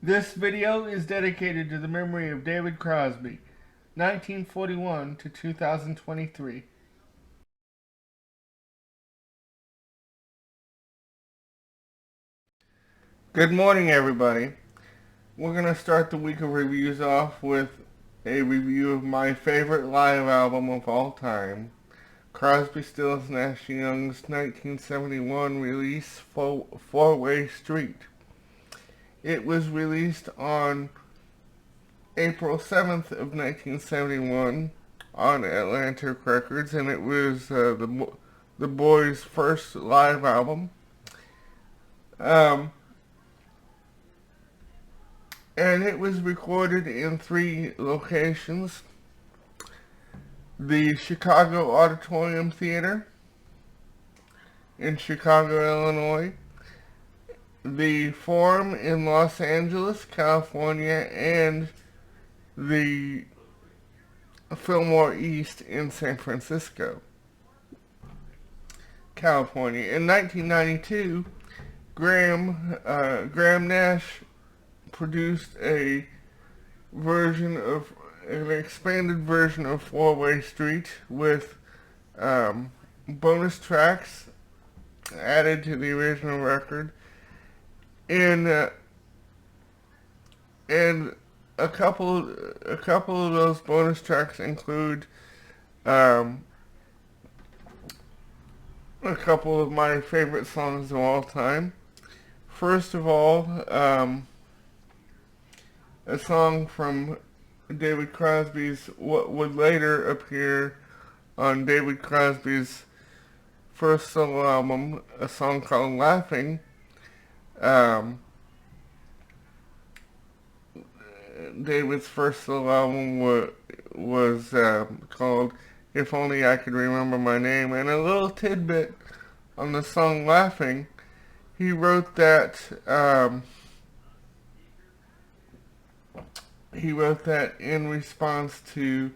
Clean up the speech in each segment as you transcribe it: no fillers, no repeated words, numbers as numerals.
This video is dedicated to the memory of David Crosby, 1941 to 2023. Good morning, everybody. We're going to start the week of reviews off with a review of my favorite live album of all time, Crosby, Stills, Nash & Young's 1971 release, Four-Way Street. It was released on April 7th of 1971 on Atlantic Records, and it was the boys' first live album. And it was recorded in 3 locations: the Chicago Auditorium Theater in Chicago, Illinois, the Forum in Los Angeles, California, and the Fillmore East in San Francisco, California. In 1992, Graham Nash produced an expanded version of Four-Way Street with bonus tracks added to the original record, and a couple of those bonus tracks include a couple of my favorite songs of all time. First of all, a song from David Crosby's, what would later appear on David Crosby's first solo album, a song called Laughing. David's first solo album was called If Only I Could Remember My Name. And a little tidbit on the song Laughing: he wrote that in response to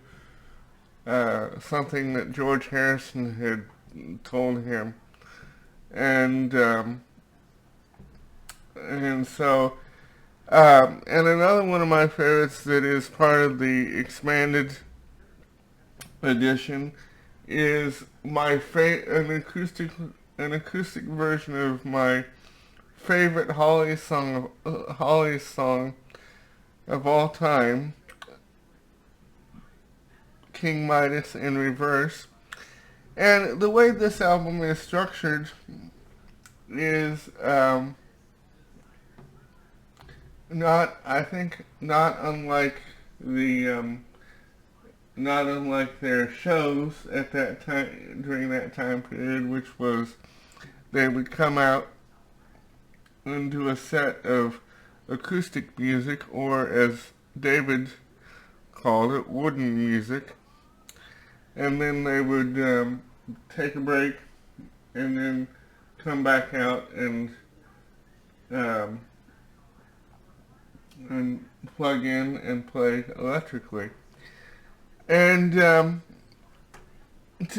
something that George Harrison had told him, and another one of my favorites that is part of the expanded edition is an acoustic version of my favorite Hollies song of all time, King Midas in Reverse. And the way this album is structured is not unlike their shows at that time, during that time period, which was they would come out and do a set of acoustic music, or as David called it, wooden music, and then they would take a break and then come back out and plug in and play electrically. And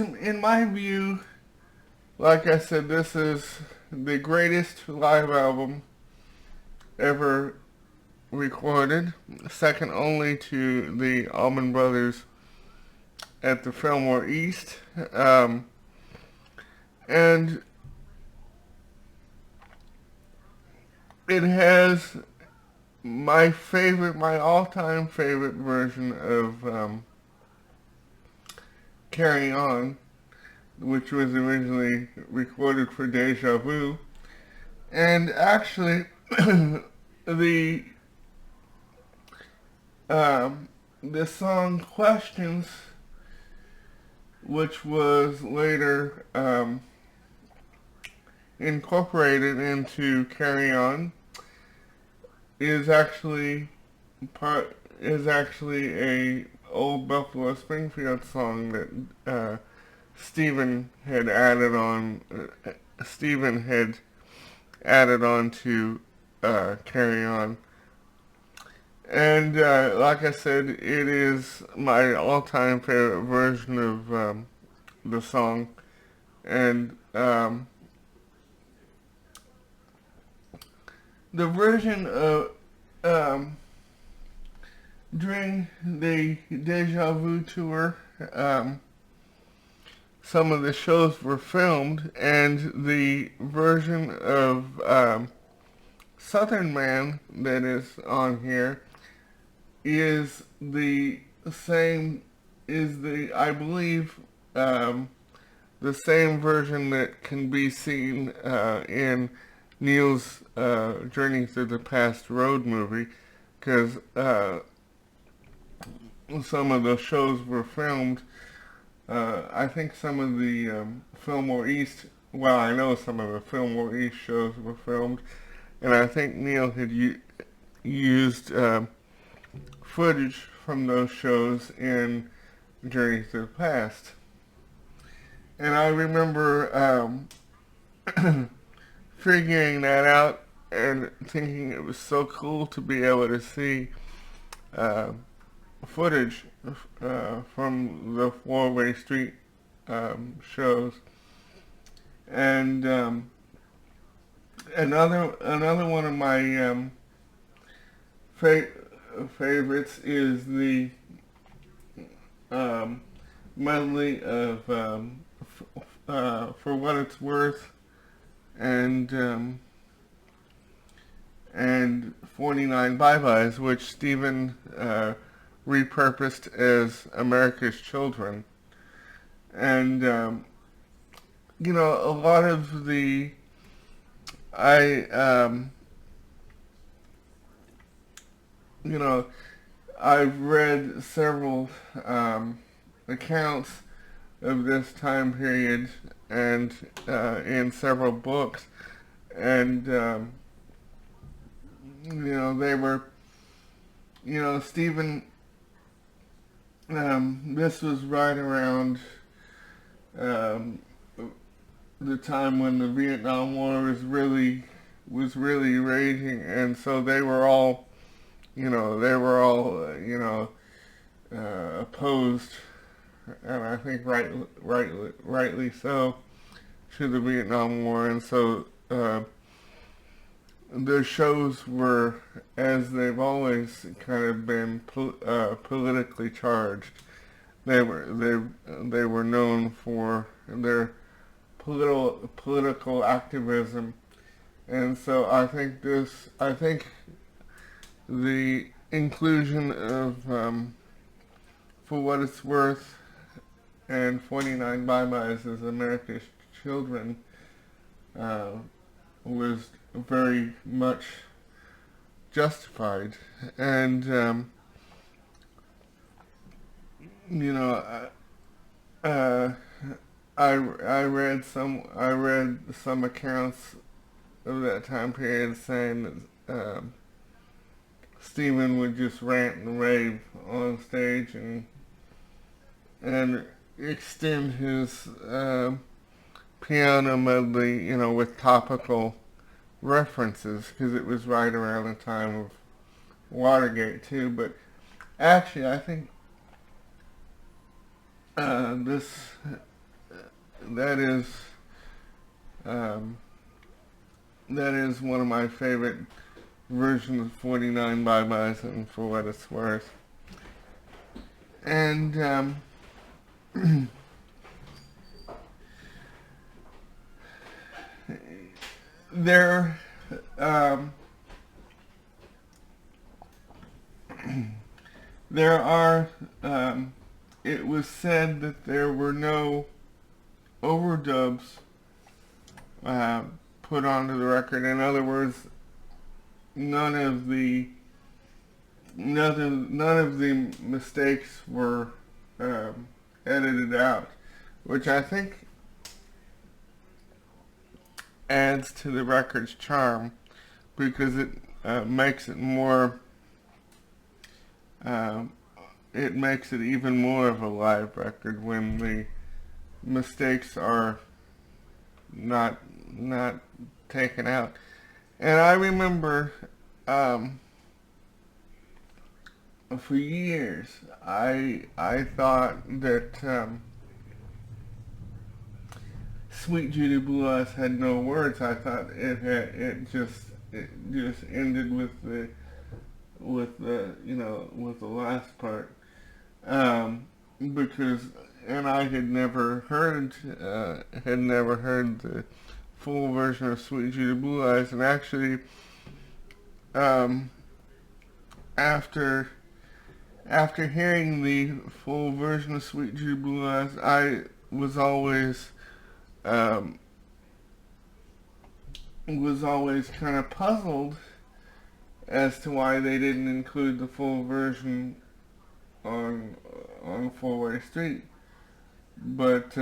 in my view, like I said, this is the greatest live album ever recorded, second only to the Allman Brothers at the Fillmore East. And it has my all-time favorite version of Carry On, which was originally recorded for Deja Vu. And actually, the song Questions, which was later incorporated into Carry On, is actually a old Buffalo Springfield song that Stephen had added on to Carry On. And like I said, it is my all-time favorite version of the song. And the version um, during the Deja Vu tour, some of the shows were filmed, and the version of Southern Man that is on here is the same, I believe, the same version that can be seen in Neil's Journey Through the Past road movie, because some of the shows were filmed. I think some of the Fillmore East, well, I know some of the Fillmore East shows were filmed, and I think Neil had used footage from those shows in Journey Through the Past. And I remember figuring that out and thinking it was so cool to be able to see footage from the Four-Way Street shows. And another one of my favorites is the medley of For What It's Worth and 49 Bye-Byes, which Stephen repurposed as America's Children. And you know, a lot of the you know, I've read several accounts of this time period and in several books, and you know, they were, you know, Stephen, this was right around the time when the Vietnam War was really raging, and so they were all, you know, opposed, and I think rightly so, to the Vietnam War, and so the shows were, as they've always kind of been, politically charged. They were known for their political activism, and so I think the inclusion of For What It's Worth and 49 Bye-Byes as America's Children was very much justified. And you know, I read some accounts of that time period saying that Stephen would just rant and rave on stage and extend his piano medley, you know, with topical references, because it was right around the time of Watergate too. But actually, I think that is one of my favorite versions of 49 Bye-Byes and For What It's Worth. And there are it was said that there were no overdubs put onto the record. In other words, none of the mistakes were edited out, which I think adds to the record's charm, because it makes it more, it makes it even more of a live record when the mistakes are not taken out. And I remember for years I thought that Sweet Judy Blue Eyes had no words. I thought it just ended with with the with the last part, because and I had never heard the full version of Sweet Judy Blue Eyes, and actually, um, after hearing the full version of Sweet Judy Blue Eyes, I was always um, kind of puzzled as to why they didn't include the full version on Four-Way Street, but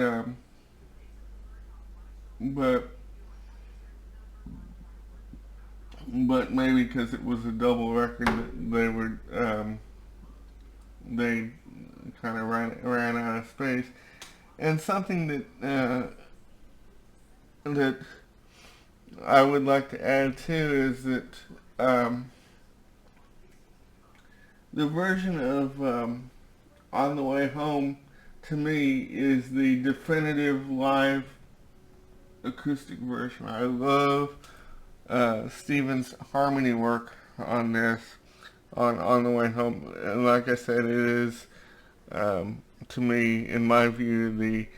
but maybe because it was a double record, that they kind of ran out of space. And something that I would like to add too is that the version of On the Way Home, to me, is the definitive live acoustic version. I love Steven's harmony work on this, on the Way Home. And like I said, it is, to me, in my view, the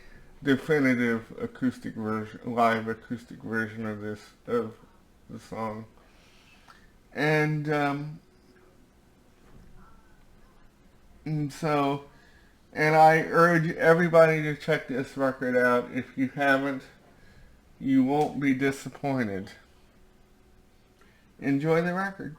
definitive acoustic version, live acoustic version of the song. And so, and I urge everybody to check this record out. If you haven't, you won't be disappointed. Enjoy the record.